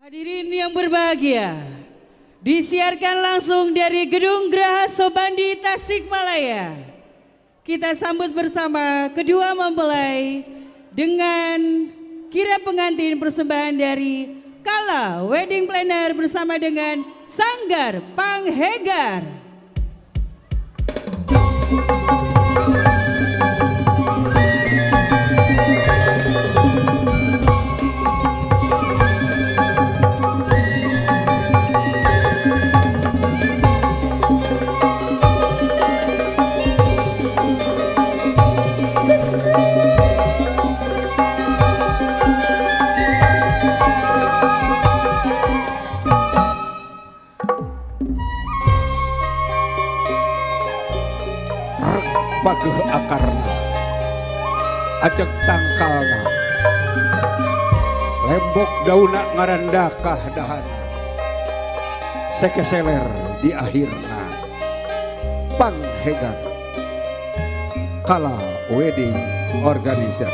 Hadirin yang berbahagia, disiarkan langsung dari Gedung Geraha Sobandi Tasikmalaya. Kita sambut bersama kedua mempelai dengan kirap pengantin persembahan dari Kala Wedding Planner bersama dengan Sanggar Panghegar. Pageh akarna ajeg tangkalna lembok dauna ngarandah kahdahan sekeseler di akhirna Panghegar Kala Wedding Organizer.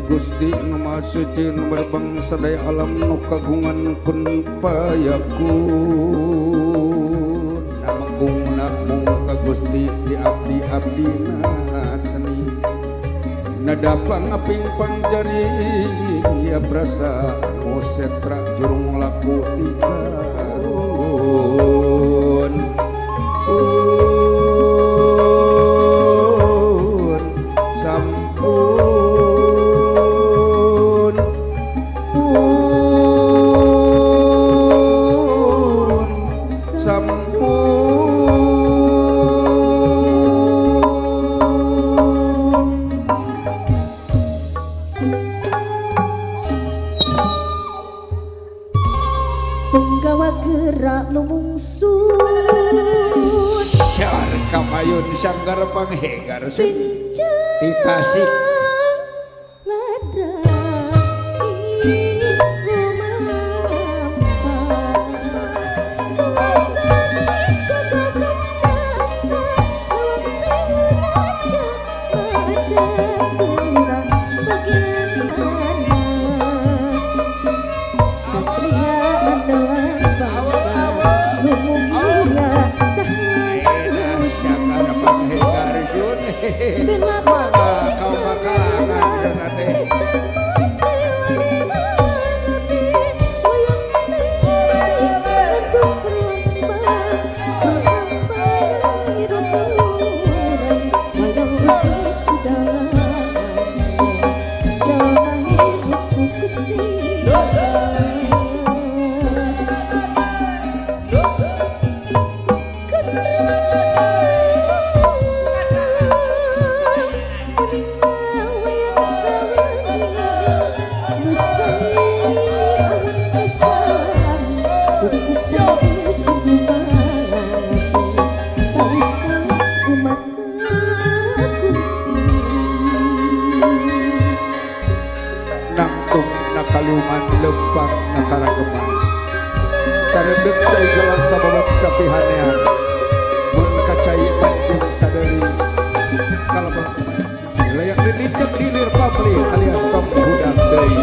Gusti nu Maha Suci nu berbangsa daya alam nu kagungan kun payakun namung ka Gusti di abdi-abdina seni nadapang aping pangjari ya brasa anu setra jurung laku tikarun penggawa gerak lumungsun syar kamayun Sanggar Panghegar sun di Tasik kau makanan nanti nangtung nakaluman lempang nakarageman saredeg saegelas sababot sapihanean mun kacai pancing sadari kalebah layak dinicek dilir pabli alias pambudak deui.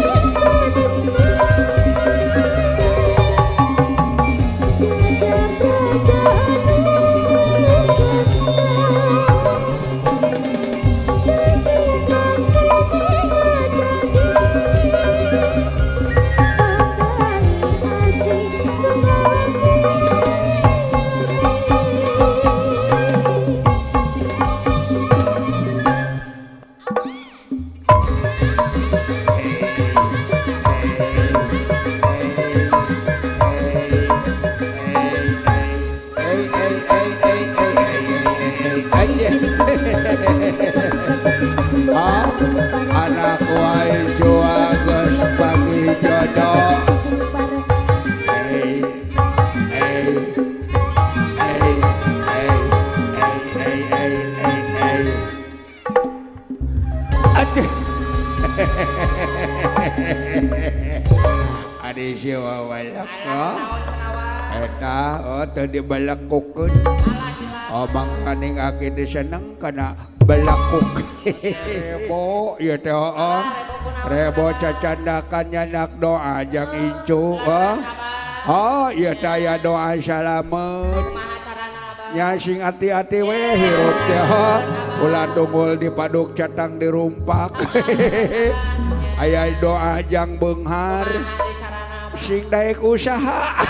balak ya. Eta teu dibalekukeun. Mangkaning aki diseneng kana balakuk. Rebo ieu teh heeh. Rebo cacandakan nyanak doa jang incu ieu teh aya doa salamet. Nya sing hati-hati we hirup teh ulah tunggul dipaduk catang dirumpak. Aya doa jang beunghar sing daek usaha.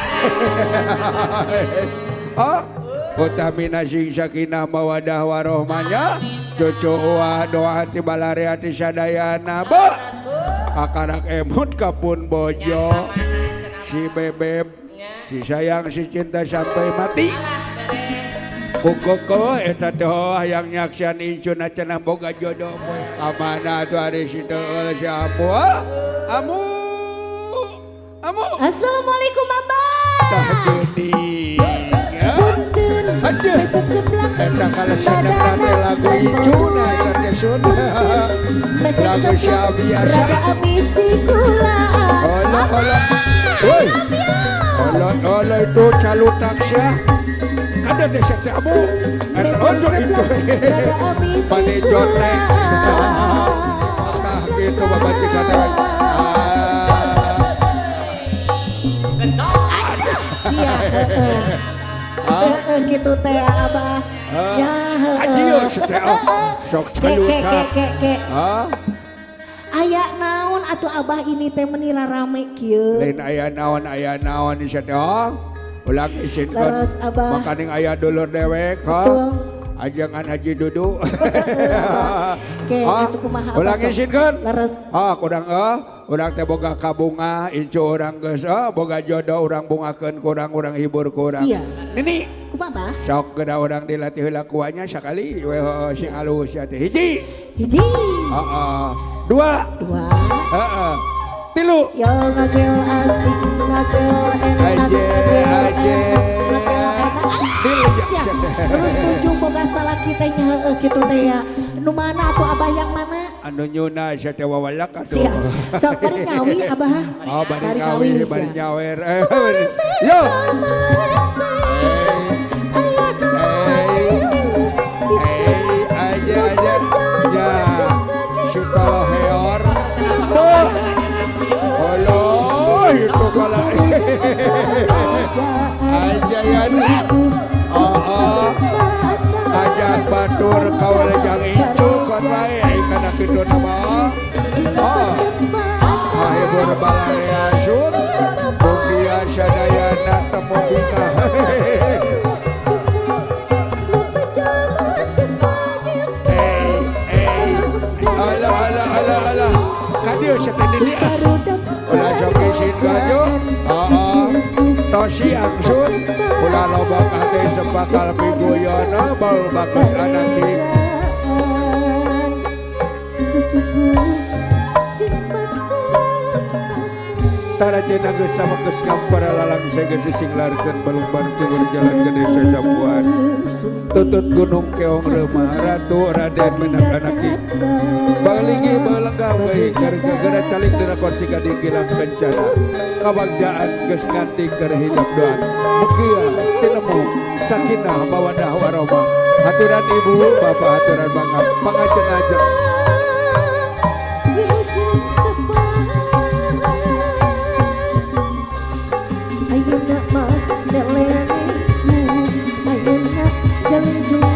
Utamina sing sakinah mawadah warohmanya cucu doa ti balare ati sadayana kakarak emut kapun bojo si bebeb si sayang si cinta sampai mati kukoko eta teh hayang nyaksian incuna cenah boga jodoh kamana tuh ari si teueul si amu Assalamualaikum Abah. Tah geuning ya. Aduh, eta kalau sedang nate lagu incuna eta teh sun. Lagu sia biasa. Woi. Olo itu calutak sia. Kada deh sia amu. Eta ojo itu. Pane jotek. Nah gitu babati kada. Sia gitu teh Abah. Ya Kajieu teh sok calutak. Aya naon atuh Abah ini teh menira rame kieu. Lain aya naon di sana. Ulang isinkeun. Makaning aya dulur dewek ajangan Haji Dudu. Ulang isinkeun. Leres. Kurang urang teh boga kabunga incu urang geus boga jodoh urang bungakeun ku urang hibur ku urang. Nini kumaha? Sok geura urang dilatih heula kuanya sakali we sing alus ya teh. Hiji. Dua. Tilu. Yo ngagel asik ngagel enak terus ujung boga salah kita nya kitu teh ya. Nu mana atuh Abah yang mana? Anu nyuna sia teh wawalak atuh. Sok bari ngawi Abah. Bari ngawi bari nyawer. Yo. Aja ya. Syukur heor. Allah itu kalau aja ya aja batur kawal jang incu kon wae kana kitu nama hibur balare asun mugia sadayana temu bika ala kadieu sateudeui ulah sok isin gajo tosi angsun ulah loba kate sepakal piguyono bau bakal anak king Tarajeuna geus sama geus ngampara lalang geus singlarkeun balung-balung teu jalan ke desa Sapuan tutut gunung keong remah ratu raden menak anak king baligi balenggang baik gara-gara calik dina kursi gading gilang kencana kabagjaan geus nganti keur hijab doan mugia tinemu sakinah mawadah warahmah haturan ibu bapak haturan bangga pangajeng-ajeng ayeuna mah delengmu ayeuna jalujung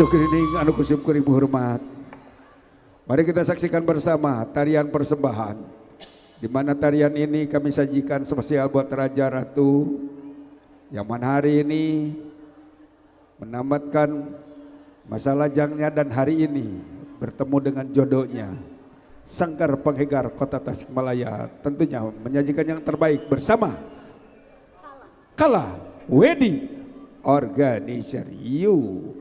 Sukrining anu kusip kuribu hormat. Mari kita saksikan bersama tarian persembahan. Di mana tarian ini kami sajikan spesial buat Raja Ratu yang mana hari ini menamatkan masa lajangnya dan hari ini bertemu dengan jodohnya. Sangkar Penghegar Kota Tasikmalaya tentunya menyajikan yang terbaik bersama Kala Wedding Organizer You.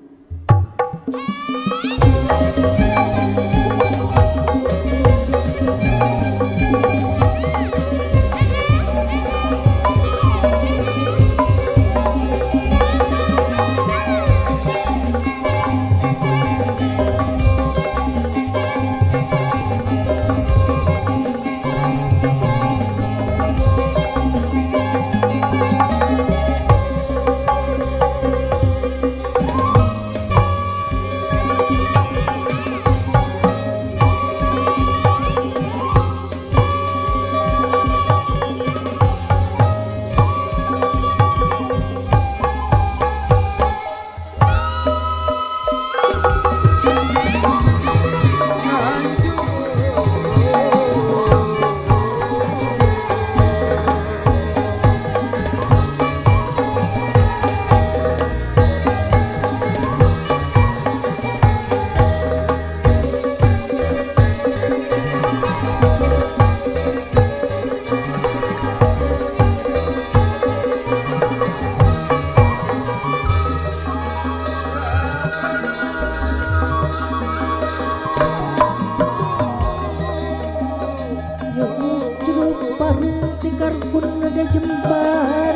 tikar pun ada jembar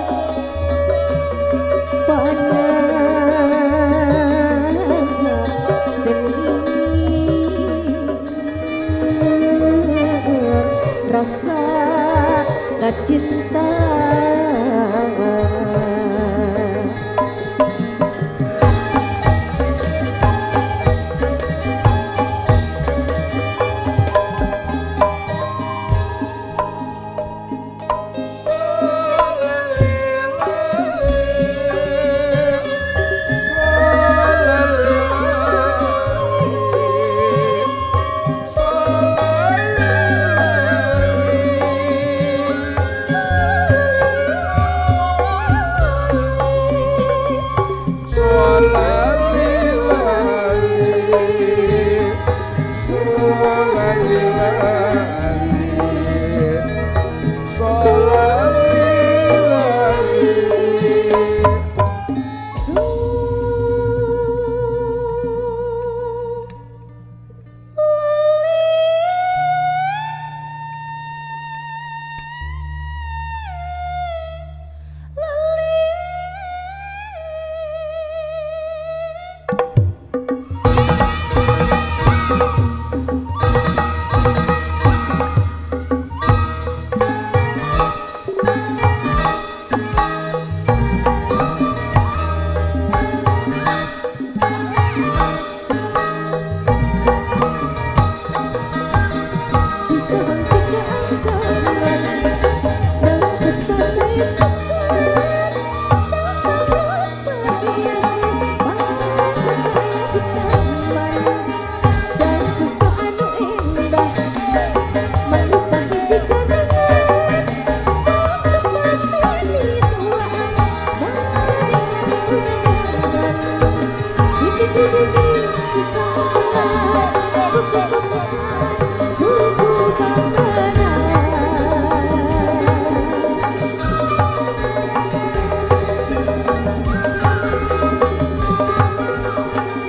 panjang seni rasa cinta.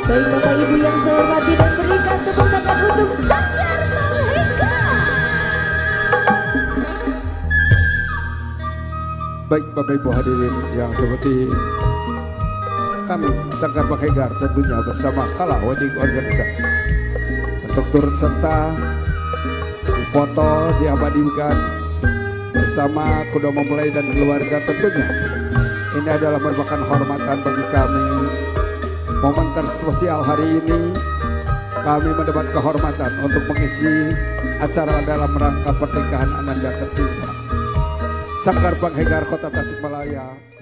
Baik Bapak Ibu yang saya hormati dan berikan tepuk tangan untuk Sanggar Merdeka. Baik Bapak Ibu hadirin yang seperti kami Sanggar Merdeka tentunya bersama Kala Wedding Organisasi untuk turut serta foto diabadikan bersama kedua mempelai dan keluarga. Tentunya ini adalah merupakan hormatan bagi kami. Momen terspesial hari ini kami mendapat kehormatan untuk mengisi acara dalam rangka pernikahan Ananda tercinta Sanggar Bang Hegar Kota Tasikmalaya.